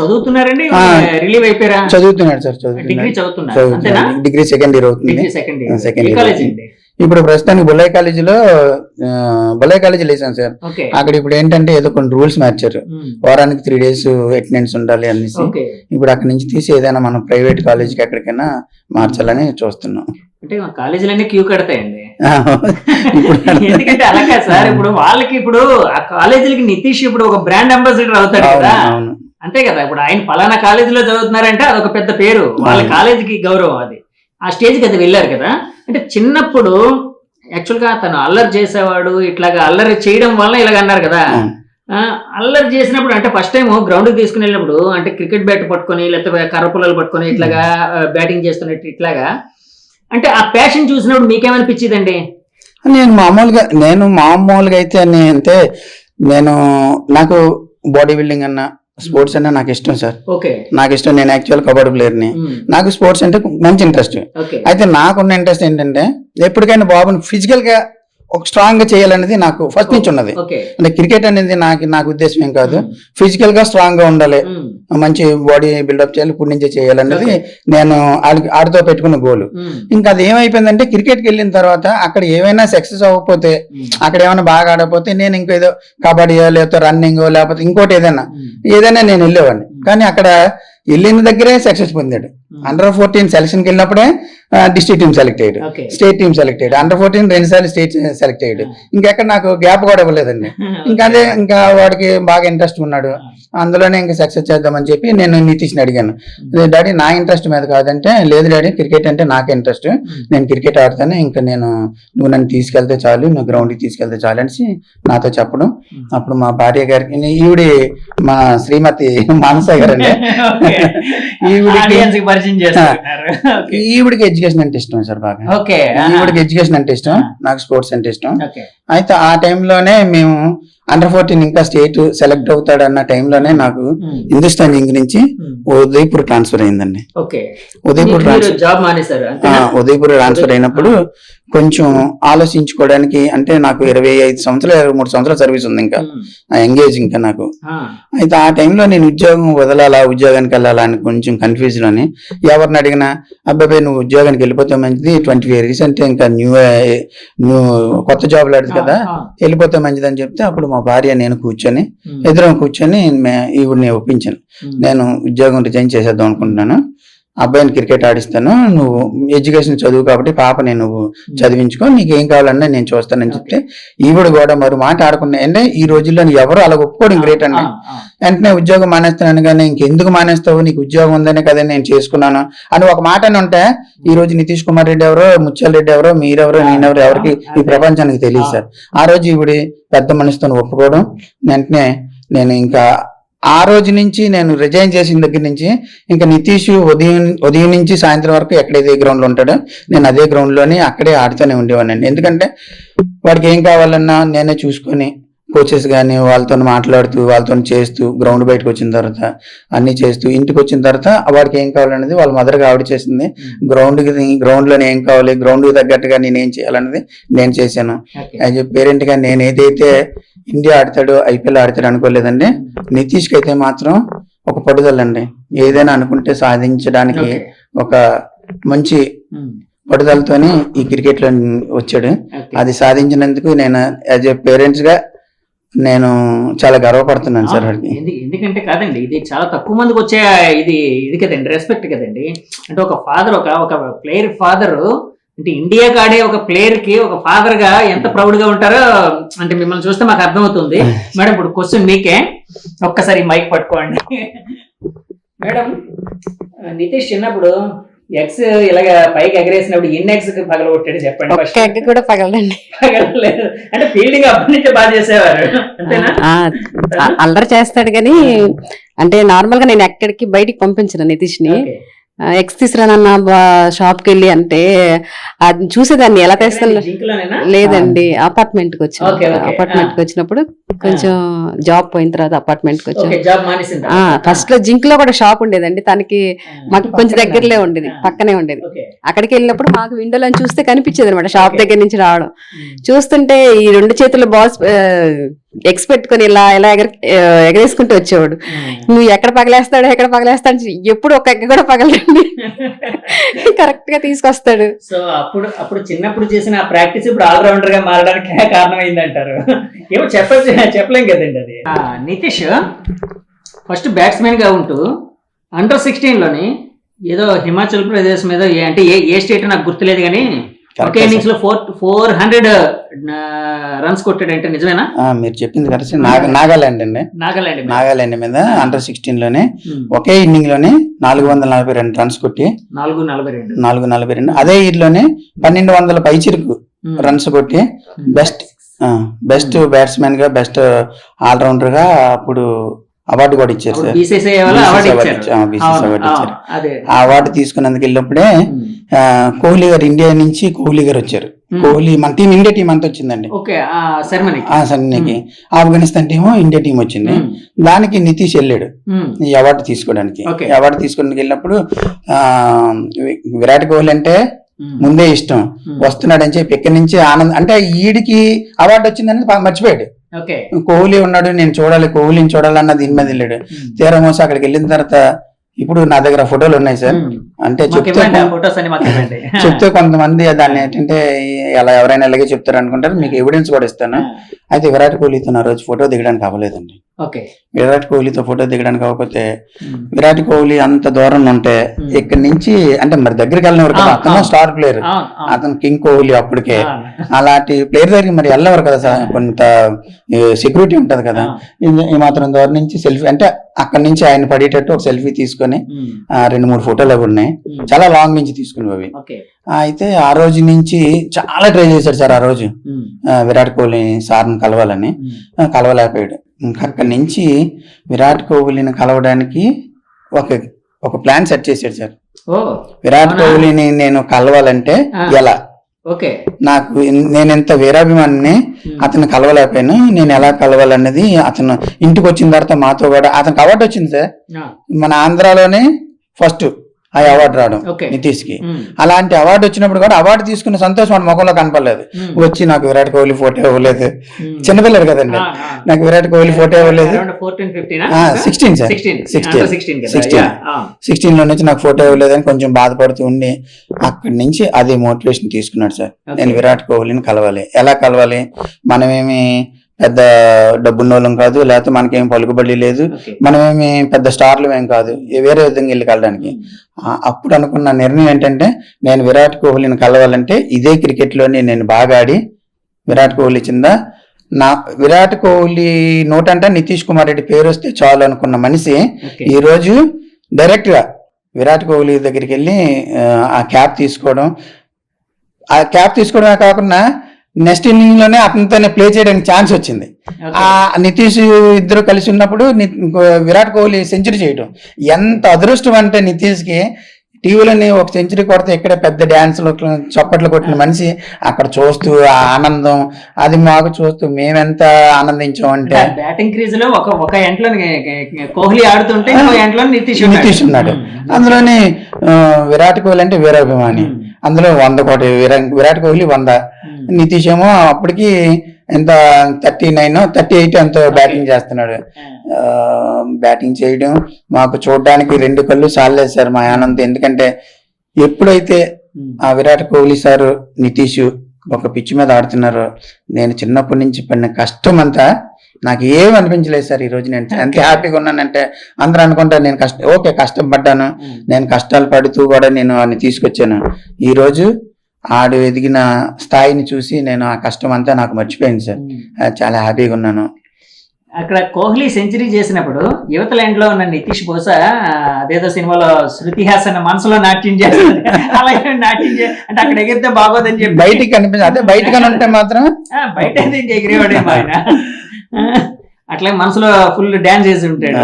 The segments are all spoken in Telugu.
చదువుతున్నారండి రిలీవ్ అయిపోయారా? చదువుతున్నాడు సార్, డిగ్రీ చదువుతున్నారు. డిగ్రీ సెకండ్ ఇయర్ అవుతుంది. సెకండ్ ఇయర్ ఇప్పుడు ప్రస్తుతానికి బుల్లయ్య కాలేజీ లేసాను సార్. అక్కడ ఇప్పుడు ఏంటంటే ఏదో కొన్ని రూల్స్ మార్చారు, వారానికి 3 days అటెండెన్స్ ఉండాలి అనేసి. ఇప్పుడు అక్కడి నుంచి తీసి ఏదైనా మనం ప్రైవేట్ కాలేజీకి ఎక్కడికైనా మార్చాలని చూస్తున్నాం. అంటే కాలేజీలన్నీ క్యూ కడతాయండి. ఎందుకంటే అలాగే సార్, ఇప్పుడు వాళ్ళకి ఇప్పుడు ఆ కాలేజీలకి నితీష్ ఇప్పుడు ఒక బ్రాండ్ అంబాసిడర్ అవుతాడు కదా, అంతే కదా. ఇప్పుడు ఆయన పలానా కాలేజీలో చదువుతున్నారంటే అదొక పెద్ద పేరు, వాళ్ళ కాలేజీకి గౌరవం. అది ఆ స్టేజ్కి అది వెళ్ళారు కదా. అంటే చిన్నప్పుడు యాక్చువల్గా తను అల్లరి చేసేవాడు, ఇట్లాగా అల్లరి చేయడం వల్ల ఇలాగ అన్నారు కదా. అల్లరి చేసినప్పుడు అంటే ఫస్ట్ టైం గ్రౌండ్ కి తీసుకుని వెళ్ళినప్పుడు అంటే క్రికెట్ బ్యాట్ పట్టుకొని లేకపోతే కర్ర పుల్లలు పట్టుకొని ఇట్లాగా బ్యాటింగ్ చేస్తున్నట్టు ఇట్లాగా, అంటే ఆ ప్యాషన్ చూసినప్పుడు మీకేమనిపించిందండి? నేను మామూలుగా అయితే అంటే నాకు బాడీ బిల్డింగ్ అన్న స్పోర్ట్స్ అంటే నాకు ఇష్టం సార్. నాకు ఇష్టం. నేను యాక్చువల్ కబడ్డీ ప్లేయర్ని. నాకు స్పోర్ట్స్ అంటే మంచి ఇంట్రెస్ట్. అయితే నాకున్న ఇంట్రెస్ట్ ఏంటంటే ఎప్పటికైనా బాబుని ఫిజికల్ గా ఒక స్ట్రాంగ్ గా చేయాలనేది నాకు ఫస్ట్ నుంచి ఉన్నది. అంటే క్రికెట్ అనేది నాకు ఉద్దేశం ఏం కాదు, ఫిజికల్ గా స్ట్రాంగ్ గా ఉండాలి, మంచి బాడీ బిల్డప్ చేయాలి, ఇప్పుడు నుంచే చేయాలన్నది నేను ఆడితో పెట్టుకున్న గోల్. ఇంకా అది ఏమైపోయిందంటే క్రికెట్ కి వెళ్ళిన తర్వాత అక్కడ ఏమైనా సక్సెస్ అవ్వకపోతే, అక్కడ ఏమైనా బాగా ఆడకపోతే నేను ఇంకేదో కబడ్డీయో లేకపోతే రన్నింగ్ లేకపోతే ఇంకోటి ఏదైనా నేను వెళ్ళేవాడిని. కానీ అక్కడ వెళ్ళిన దగ్గరే సక్సెస్ పొందాడు. Under 14 సెలక్షన్ కి వెళ్ళినప్పుడే డిస్ట్రిక్ట్ టీమ్ సెలెక్ట్ అయ్యాడు, స్టేట్ టీమ్ సెలెక్ట్ అయ్యాడు, Under 14 2 సార్లు స్టేట్ సెలెక్ట్ అయ్యాడు. ఇంకెక్కడ నాకు గ్యాప్ కూడా ఇవ్వలేదండి. ఇంకా వాడికి బాగా ఇంట్రెస్ట్ ఉన్నాడు, అందులోనే ఇంకా సక్సెస్ చేద్దామని చెప్పి నేను నితీష్ని అడిగాను, డాడీ నా ఇంట్రెస్ట్ మీద కాదంటే, లేదు డాడీ క్రికెట్ అంటే నాకే ఇంట్రెస్ట్, నేను క్రికెట్ ఆడతాను, ఇంకా నువ్వు నన్ను తీసుకెళ్తే చాలు, నువ్వు గ్రౌండ్కి తీసుకెళ్తే చాలు అనేసి నాతో చెప్పడం. అప్పుడు మా భార్య గారికి, ఈవిడి మా శ్రీమతి మానస గారండి, ఈవిడికి ఎడ్యుకేషన్ అంటే ఇష్టం సార్ బాగా. ఈవిడికి ఎడ్యుకేషన్ అంటే ఇష్టం, నాకు స్పోర్ట్స్ అంటే ఇష్టం. అయితే ఆ టైంలోనే మేము Under 14 ఇంకా స్టేట్ సెలెక్ట్ అవుతాడు అన్న టైంలోనే నాకు హిందుస్థాన్ ఇంగ్ నుంచి ఉదయపూర్ ట్రాన్స్ఫర్ అయిందండి. ఉదయపూర్ ట్రాన్స్ఫర్ అయినప్పుడు కొంచెం ఆలోచించుకోవడానికి, అంటే నాకు 23 సంవత్సరాల సర్వీస్ ఉంది, ఇంకా ఎంగేజ్ ఇంకా నాకు. అయితే ఆ టైంలో నేను ఉద్యోగం వదలాలా, ఉద్యోగానికి వెళ్ళాలా అని కొంచెం కన్ఫ్యూజ్ లోని, ఎవరిని అడిగినా అబ్బాయి నువ్వు ఉద్యోగానికి వెళ్ళిపోతే మంచిది, 25 years అంటే ఇంకా న్యూ కొత్త జాబ్ లాంటిది కదా, వెళ్ళిపోతే మంచిది అని చెప్తే, అప్పుడు మా భార్య నేను ఎదురు కూర్చొని ఈవిడిని ఒప్పించాను, నేను ఉద్యోగం రిజైన్ చేసేద్దాం అనుకుంటున్నాను, అబ్బాయిని క్రికెట్ ఆడిస్తాను, నువ్వు ఎడ్యుకేషన్ చదువు కాబట్టి పాపని నువ్వు చదివించుకో, నీకు ఏం కావాలన్నా నేను చూస్తానని చెప్తే, ఈవిడ కూడా మరి మాట ఆడకుండా, అంటే ఈ రోజుల్లో ఎవరు అలా ఒప్పుకోవడం గ్రేట్ అండి. వెంటనే ఉద్యోగం మానేస్తున్నాను, కానీ ఇంకెందుకు మానేస్తావు, నీకు ఉద్యోగం ఉందనే కదా నేను చేసుకున్నాను అని ఒక మాట అని ఉంటే, ఈ రోజు నితీష్ కుమార్ రెడ్డి ఎవరో, ముత్యాల రెడ్డి ఎవరో, మీరెవరో, నేనెవరో ఎవరికి ఈ ప్రపంచానికి తెలియదు సార్. ఆ రోజు ఈవిడి పెద్ద మనసుతో ఒప్పుకోవడం, వెంటనే నేను ఇంకా ఆ రోజు నుంచి నేను రిజైన్ చేసిన దగ్గర నుంచి ఇంకా నితీష్ ఉదయం నుంచి సాయంత్రం వరకు ఎక్కడైతే గ్రౌండ్ లో ఉంటాడో నేను అదే గ్రౌండ్ లోని అక్కడే ఆడుతూనే ఉండేవాడిని. ఎందుకంటే వాడికి ఏం కావాలన్నా నేనే చూసుకొని, కోచెస్ కానీ వాళ్ళతో మాట్లాడుతూ, వాళ్ళతో చేస్తూ, గ్రౌండ్ బయటకు వచ్చిన తర్వాత అన్ని చేస్తూ, ఇంటికి వచ్చిన తర్వాత వాడికి ఏం కావాలనేది వాళ్ళ మదర్గా ఆవిడ చేసింది. గ్రౌండ్ లోనే ఏం కావాలి, గ్రౌండ్ కి తగ్గట్టుగా నేనేం చేయాలనేది నేను చేశాను. యాజ్ ఎ పేరెంట్ గా నేను ఏదైతే ఇండియా ఆడతాడు, IPL ఆడతాడు అనుకోలేదండి. నితీష్కి అయితే మాత్రం ఒక పట్టుదలండి, ఏదైనా అనుకుంటే సాధించడానికి ఒక మంచి పట్టుదలతోని ఈ క్రికెట్ లో వచ్చాడు. అది సాధించినందుకు నేను యాజ్ ఎ పేరెంట్స్ గా నేను చాలా గర్వపడుతున్నాను సార్. ఎందుకంటే కాదండి, ఇది చాలా తక్కువ మందికి వచ్చే ఇది కదండి, రెస్పెక్ట్ కదండి. అంటే ఒక ఫాదర్, ఒక ప్లేయర్ ఫాదర్, అంటే ఇండియాకి ఆడే ఒక ప్లేయర్ కి ఒక ఫాదర్ గా ఎంత ప్రౌడ్ గా ఉంటారో అంటే మిమ్మల్ని చూస్తే మాకు అర్థమవుతుంది. మేడం ఇప్పుడు క్వశ్చన్ మీకే, ఒక్కసారి మైక్ పట్టుకోండి. మేడం, నితీష్ చిన్నప్పుడు ఎగ్స్ ఇలాగ పైకి ఎగరేసినప్పుడు ఎన్ని ఎగ్స్ పగలగొట్టాడు చెప్పండి. ఒక్క ఎగ్ కూడా పగలదండి. పగలలేదు అంటే ఫీల్డింగ్ అప్పటి నుంచే బాగా చేసేవారు అంతేనా? అల్లరి చేస్తాడు కానీ, అంటే నార్మల్ గా నేను ఎక్కడికి బయటికి పంపించను నితీష్ ని. ఎగ్స్ తీసుకురానన్న షాప్ కి వెళ్ళి అంటే అది చూసేదాన్ని ఎలా తెస్తాను. లేదండి, అపార్ట్మెంట్ కి వచ్చినప్పుడు కొంచెం జాబ్ పోయిన తర్వాత అపార్ట్మెంట్ కి వచ్చాను. ఫస్ట్ లో జింక్ లో కూడా షాప్ ఉండేదండి తనకి, మాకు కొంచెం దగ్గరలో ఉండేది, పక్కనే ఉండేది. అక్కడికి వెళ్ళినప్పుడు మాకు విండోలో చూస్తే కనిపించేది అనమాట, షాప్ దగ్గర నుంచి రావడం. చూస్తుంటే ఈ 2 చేతుల బాల్స్ ఎక్స్ పెట్టుకుని ఇలా ఇలా ఎగరేసుకుంటూ వచ్చేవాడు. నువ్వు ఎక్కడ పగలేస్తాడు ఎప్పుడు ఒక ఎగ్గ కూడా పగలండి కరెక్ట్ గా తీసుకొస్తాడు. సో అప్పుడు చిన్నప్పుడు చేసిన ఆ ప్రాక్టీస్ ఇప్పుడు ఆల్రౌండర్ గా మారడానికి కారణం అయిందంటారు. ఏమో చెప్పలేం కదండి అది. నితీష్ ఫస్ట్ బ్యాట్స్మెన్ గా ఉంటూ అండర్ 16 లోని ఏదో హిమాచల్ ప్రదేశ్ మీద అంటే ఏ స్టేట్ నాకు గుర్తులేదు కానీ ఒకే ఇన్నింగ్స్ లో 400 రన్స్ కొట్టాడంటే నిజమేనా? మీరు చెప్పింది కరెక్ట్. నాగాలాండ్ అండి, నాగాలాండ్ మీద అండర్ 16 లోనే ఒకే ఇన్నింగ్ లోనే 442 రన్స్ కొట్టి 442 అదే ఇయర్ లోనే 1200 పైచిరుకు రన్స్ కొట్టి బెస్ట్ బ్యాట్స్మెన్ గా బెస్ట్ ఆల్రౌండర్ గా అప్పుడు అవార్డు కూడా ఇచ్చారు సార్. బీసీసీ అవార్డు ఇచ్చారు. ఆ అవార్డు తీసుకున్నందుకు వెళ్ళినప్పుడే కోహ్లీ గారు ఇండియా నుంచి కోహ్లీ గారు వచ్చారు. కోహ్లీ మన టీం ఇండియా టీం అంతా వచ్చిందండి సెరమనీకి. ఆఫ్ఘనిస్తాన్ టీము ఇండియా టీం వచ్చింది. దానికి నితీష్ వెళ్ళాడు ఈ అవార్డు తీసుకోవడానికి. అవార్డు తీసుకోవడానికి వెళ్ళినప్పుడు విరాట్ కోహ్లీ అంటే ముందే ఇష్టం, వస్తున్నాడని చెప్పి ఇక్కడి నుంచి ఆనందం అంటే ఈడికి అవార్డు వచ్చిందని మర్చిపోయాడు. కోహ్లీ ఉన్నాడు, నేను చూడాలి, కోహ్లీని చూడాలన్న దీని మీద వెళ్ళాడు. తీరా మోసం అక్కడికి వెళ్ళిన తర్వాత ఇప్పుడు నా దగ్గర ఫోటోలు ఉన్నాయి సార్. అంటే చెప్తే కొంతమంది దాన్ని ఏంటంటే అలా ఎవరైనా ఇలాగే చెప్తారు అనుకుంటారు. మీకు ఎవిడెన్స్ కూడా ఇస్తాను. అయితే విరాట్ కోహ్లీతో నా రోజు ఫోటో దిగడానికి అవ్వలేదండి. విరాట్ కోహ్లీతో ఫోటో దిగడానికి అవ్వకపోతే విరాట్ కోహ్లీ అంత దూరం ఉంటే ఇక్కడి నుంచి అంటే మరి దగ్గరికి వెళ్ళినవారు కదా, అతను స్టార్ ప్లేయర్, అతను కింగ్ కోహ్లీ అప్పటికే. అలాంటి ప్లేయర్ దగ్గరికి మరి వెళ్ళవరు కదా సార్, కొంత సెక్యూరిటీ ఉంటది కదా. ఈ మాత్రం దూరం నుంచి సెల్ఫీ అంటే అక్కడి నుంచి ఆయన పడేటట్టు ఒక సెల్ఫీ తీసుకొని 2-3 ఫోటోలు అవి ఉన్నాయి, చాలా లాంగ్ నుంచి తీసుకునేవి. అయితే ఆ రోజు నుంచి చాలా ట్రై చేశాడు సార్. ఆ రోజు విరాట్ కోహ్లీ సార్ని కలవాలని కలవలేకపోయాడు. ఇంకా అక్కడి నుంచి విరాట్ కోహ్లీని కలవడానికి ఒక ప్లాన్ సెట్ చేశాడు సార్. విరాట్ కోహ్లీని నేను కలవాలంటే ఎలా, నాకు నేను ఎంత వీరాభిమాని అతను కలవలేకపోయాను, నేను ఎలా కలవాలన్నది అతను ఇంటికి వచ్చిన తర్వాత మాతో కూడా అతనికి అవార్డు వచ్చింది సార్. మన ఆంధ్రాలోనే ఫస్ట్ ఆ అవార్డు రావడం నితీష్ కి. అలాంటి అవార్డు వచ్చినప్పుడు కూడా అవార్డు తీసుకున్న సంతోషం వాడి ముఖంలో కనపడలేదు. వచ్చి నాకు విరాట్ కోహ్లీ ఫోటో ఇవ్వలేదు, చిన్నపిల్లలు కదండి, నాకు విరాట్ కోహ్లీ ఫోటో ఇవ్వలేదు. 16 లో నుంచి నాకు ఫోటో ఇవ్వలేదని కొంచెం బాధపడుతూ ఉండి అక్కడి నుంచి అదే మోటివేషన్ తీసుకున్నాడు సార్. నేను విరాట్ కోహ్లీని కలవాలి, ఎలా కలవాలి, మనమేమి పెద్ద డబ్బున్నోళ్ళం కాదు, లేకపోతే మనకేం పలుకుబడి లేదు, మనమేమి పెద్ద స్టార్లు ఏం కాదు, వేరే విధంగా వెళ్ళి కలడానికి. అప్పుడు అనుకున్న నిర్ణయం ఏంటంటే నేను విరాట్ కోహ్లీని కలవాలంటే ఇదే క్రికెట్ లోని నేను బాగా ఆడి విరాట్ కోహ్లీ చిందా నా విరాట్ కోహ్లీ నోటంటే నితీష్ కుమార్ రెడ్డి పేరు వస్తే చాలు అనుకున్న మనిషి ఈ రోజు డైరెక్ట్ గా విరాట్ కోహ్లీ దగ్గరికి వెళ్ళి ఆ క్యాప్ తీసుకోవడమే కాకుండా నెక్స్ట్ ఇన్నింగ్ లోనే అతనితోనే ప్లే చేయడానికి ఛాన్స్ వచ్చింది. ఆ నితీష్ ఇద్దరు కలిసి ఉన్నప్పుడు విరాట్ కోహ్లీ సెంచరీ చేయడం ఎంత అదృష్టం అంటే నితీష్ కి టీవీలోని ఒక సెంచరీ కొడితే ఇక్కడ పెద్ద డ్యాన్స్లు చప్పట్లు కొట్టిన మనిషి అక్కడ చూస్తూ ఆ ఆనందం అది మాకు చూస్తూ మేమెంత ఆనందించాం అంటే బ్యాటింగ్ క్రీజ్ లో ఒక ఎంట్లో కోహ్లీ ఆడుతుంటే నితీష్ ఉన్నాడు. అందులోని విరాట్ కోహ్లీ అంటే వీరాభిమాని, అందులో 100 కోటి విరాట్ కోహ్లీ 100, నితీష్ ఏమో అప్పటికి ఎంత 38 ఎంతో బ్యాటింగ్ చేస్తున్నాడు. బ్యాటింగ్ చేయడం మాకు చూడడానికి 2 కళ్ళు చాలేదు సార్ మా ఆనందం. ఎందుకంటే ఎప్పుడైతే ఆ విరాట్ కోహ్లీ సార్ నితీష్ ఒక పిచ్ మీద ఆడుతున్నారో నేను చిన్నప్పటి నుంచి పడిన కష్టం అంతా నాకు ఏం అనిపించలేదు సార్. ఈ రోజు నేను ఎంత హ్యాపీగా ఉన్నానంటే అందరూ అనుకుంటారు నేను కష్టం పడ్డాను, నేను కష్టాలు పడుతూ కూడా నేను వాడిని తీసుకొచ్చాను. ఈ రోజు ఆడు ఎదిగిన స్థాయిని చూసి నేను ఆ కష్టం అంతా నాకు మర్చిపోయింది సార్. చాలా హ్యాపీగా ఉన్నాను. అక్కడ కోహ్లీ సెంచరీ చేసినప్పుడు యువత ల్యాండ్ లో ఉన్న నితీష్ బహుశా అదేదో సినిమాలో శృతి హాసన్ మనసులో నాట్యం చేస్తుంది, అలాగే నాట్యం అంటే అక్కడ ఎగిరితే బాగోదని చెప్పి బయటికి కనిపించింది. అదే బయటకు ఉంటే మాత్రం బయట ఎగిరేవాడేమో ఆయన, అట్లా మనసులో ఫుల్ డాన్స్ చేసి ఉంటాడు.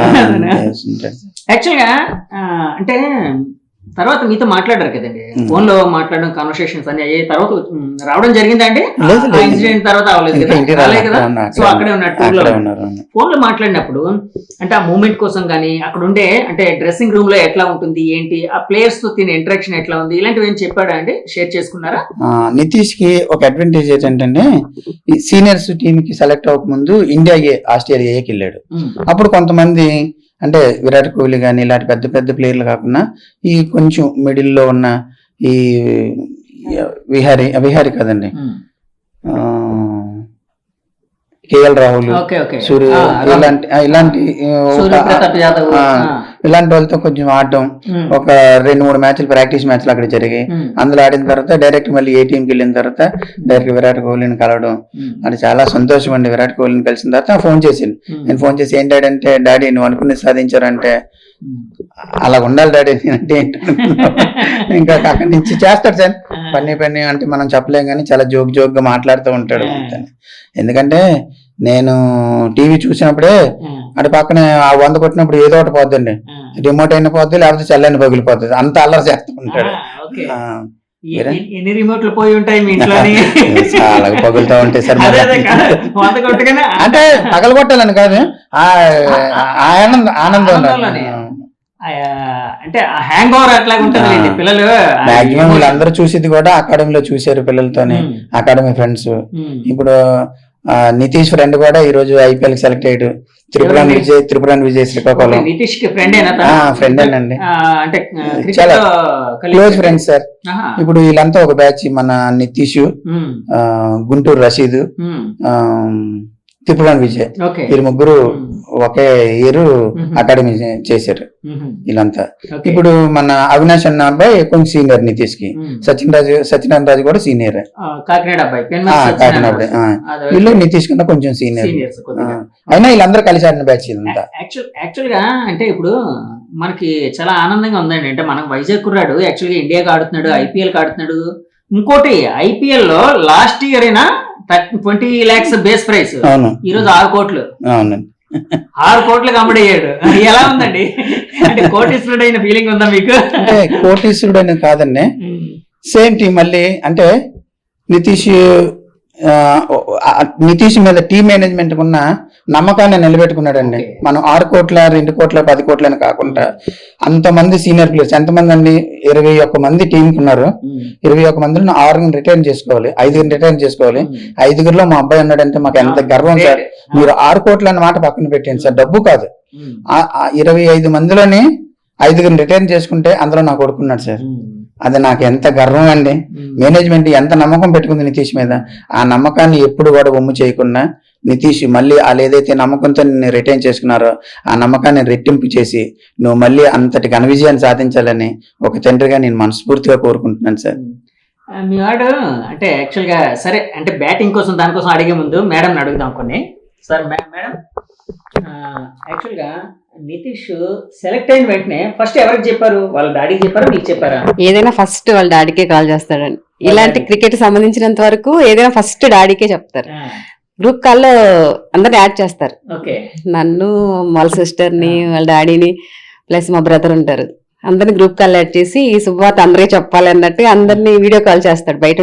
యాక్చువల్ గా అంటే తర్వాత మీతో మాట్లాడారు కదండి, ఫోన్ లో మాట్లాడడం కాన్వర్సేషన్స్ అన్ని అయ్యే తర్వాత రావడం జరిగిందా అండి? లేదు, లేదు. ఇన్సిడెంట్ తర్వాత అవ్వలేదు ఇంకా కదా? ఇంటికి రాలేదు కదా? అక్కడే సో అక్కడే ఉన్నారు, టూర్ లో అక్కడే ఉన్నారు. ఫోన్ లో మాట్లాడినప్పుడు అంటే ఆ మూమెంట్ కోసం కానీ అక్కడ ఉండే అంటే డ్రెస్సింగ్ రూమ్ లో ఎట్లా ఉంటుంది ఏంటి, ఆ ప్లేయర్స్ తో తినే ఇంటరాక్షన్ ఎట్లా ఉంది, ఇలాంటివి ఏం చెప్పాడా అండి? షేర్ చేసుకున్నారా? నితీష్ కి ఒక అడ్వాంటేజ్ ఏంటంటే ఈ సీనియర్స్ టీమ్ కి సెలెక్ట్ అవ్వక ముందు ఇండియా ఏ, ఆస్ట్రేలియా ఏకి వెళ్ళాడు. అప్పుడు కొంతమంది అంటే విరాట్ కోహ్లీ కానీ ఇలాంటి పెద్ద పెద్ద ప్లేయర్లు కాకుండా ఈ కొంచెం మిడిల్ లో ఉన్న ఈ విహారీ కదండి, కేఎల్ రాహుల్, ఓకే ఓకే సూర్య, ఇలాంటి సూర్యప్రతాప్ యాదవ్, ఇలాంటి వాళ్ళతో కొంచెం ఆడడం, ఒక 2-3 మ్యాచ్లు ప్రాక్టీస్ మ్యాచ్లు అక్కడ జరిగాయి. అందులో ఆడిన తర్వాత డైరెక్ట్ మళ్ళీ ఏ టీంకి వెళ్ళిన తర్వాత డైరెక్ట్ విరాట్ కోహ్లీని కలవడం అది చాలా సంతోషం అండి. విరాట్ కోహ్లీని కలిసిన తర్వాత ఫోన్ చేసింది. నేను ఫోన్ చేసి ఏం డాడీ అంటే, డాడీ నువ్వు అనుకుని సాధించారంటే అలా ఉండాలి డాడీ అంటే ఇంకా అక్కడి నుంచి చేస్తాడు సార్ పని అంటే మనం చెప్పలేం కానీ చాలా జోక్ గా మాట్లాడుతూ ఉంటాడు. ఎందుకంటే నేను టీవీ చూసినప్పుడే అటు పక్కన 100 కొట్టినప్పుడు ఏదో ఒకటి పోద్దండి, రిమోట్ అయిన పోద్ది లేకపోతే చల్లని పగిలిపోతుంది, అంత అల్లరి చేస్తూ ఉంటాడు. ఎన్ని రిమోట్లు పోయి ఉంటాయి మీ ఇంట్లో? చాలా పగులుతూ ఉంటాయి సార్. అంటే పగలగొట్టాలని కాదు, ఆనందం అంటే హ్యాంగ్ ఓవర్ అట్లా ఉంటుంది పిల్లలు. మాక్సిమం వీళ్ళందరూ చూసేది కూడా అకాడమీలో చూసారు పిల్లలతోనే, అకాడమీ ఫ్రెండ్స్. ఇప్పుడు నితీష్ ఫ్రెండ్ కూడా ఈ రోజు ఐపీఎల్ సెలెక్ట్ అయ్యాడు, త్రిపురాన్ విజయ్ శ్రీకాకుళం. నితీష్ కి ఫ్రెండ్ అండి, చాలా క్లోజ్ ఫ్రెండ్స్ సార్. ఇప్పుడు వీళ్ళంతా ఒక బ్యాచ్, మన నితీష్, గుంటూరు రషీద్, త్రిపురాన్ విజయ్, వీళ్ళు ముగ్గురు ఒకే ఇయర్ అకాడమీ చేశారు వీళ్ళంతా. ఇప్పుడు మన అవినాష్ అన్న అబ్బాయి కొంచెం సీనియర్ నితీష్ కి, సత్యనారాయణ రాజు కూడా సీనియర్, కాకినాడ అబ్బాయి. వీళ్ళు నితీష్ కన్నా కొంచెం సీనియర్, అయినా వీళ్ళందరూ కలిసి ఆడిన బ్యాచ్ ఇదంతా. యాక్చువల్ గా అంటే ఇప్పుడు మనకి చాలా ఆనందంగా ఉందండి. అంటే మనం వైజాగ్ కుర్రాడు యాక్చువల్ గా ఇండియాకి ఆడుతున్నాడు, ఐపీఎల్ కి ఆడుతున్నాడు. ఇంకోటి ఐపీఎల్ లో లాస్ట్ ఇయర్ అయినా 20 lakhs బేస్ ప్రైస్, ఈ రోజు 6 కోట్లు. 6 కోట్లకు అమ్ముడయ్యాడు. ఎలా ఉందండి? అంటే కోటీశ్వరుడు అయిన ఫీలింగ్ ఉందా మీకు? అంటే కోటీశ్వరుడు అని కాదండి, సేమ్ టీం మళ్ళీ. అంటే నితీష్ మీద టీం మేనేజ్మెంట్ ఉన్న నమ్మకాన్ని నిలబెట్టుకున్నాడండి. మనం 6 కోట్ల 2 కోట్ల 10 కోట్ల అని కాకుండా అంతమంది సీనియర్ ప్లేయర్స్, ఎంతమంది అండి, 21 మంది టీంకి ఉన్నారు. 21 మందిలో 6 రిటైన్ చేసుకోవాలి, 5 రిటైన్ చేసుకోవాలి. 5గురిలో మా అబ్బాయి ఉన్నాడంటే మాకు ఎంత గర్వం సార్. మీరు 6 కోట్ల అన్న మాట పక్కన పెట్టండి సార్, డబ్బు కాదు. 25 మందిలోని 5 రిటైన్ చేసుకుంటే అందులో నా కొడుకున్నాడు సార్. అది నాకు ఎంత గర్వం అండి. మేనేజ్మెంట్ ఎంత నమ్మకం పెట్టుకుంది నితీష్ మీద, ఆ నమ్మకాన్ని ఎప్పుడు కూడా ఒమ్ము చేయకుండా నితీష్ మళ్ళీ వాళ్ళు ఏదైతే నమ్మకంతో నిన్ను రిటైన్ చేసుకున్నారో ఆ నమ్మకాన్ని రెట్టింపు చేసి నువ్వు మళ్ళీ అంతటి ఘన విజయాన్ని సాధించాలని ఒక తండ్రిగా నేను మనస్ఫూర్తిగా కోరుకుంటున్నాను సార్. మీ వాడు అంటే యాక్చువల్ గా సరే అంటే బ్యాటింగ్ కోసం దానికోసం అడిగే ముందు మేడం అడుగుదాం కొన్ని. సార్ మేడం, యాక్చువల్ గా నితీష్ సెలెక్ట్ అయిన వెంటనే ఫస్ట్ ఎవరికి చెప్పారు? వాళ్ళ డాడీకి చెప్పారా, మీకు చెప్పారా? ఏదైనా ఫస్ట్ వాళ్ళ డాడీకే కాల్ చేస్తాడండి. ఇలాంటి క్రికెట్ సంబంధించినంత వరకు ఏదైనా ఫస్ట్ డాడీకే చెప్తారు. గ్రూప్ కాల్లో అందరిని యాడ్ చేస్తారు, నన్ను, వాళ్ళ సిస్టర్ ని, వాళ్ళ డాడీని, ప్లస్ మా బ్రదర్ ఉంటారు, అందరిని గ్రూప్ కాల్ యాడ్ చేసి ఈ శుభవార్త అందరికీ చెప్పాలి అన్నట్టు అందరినీ వీడియో కాల్ చేస్తాడు. బయట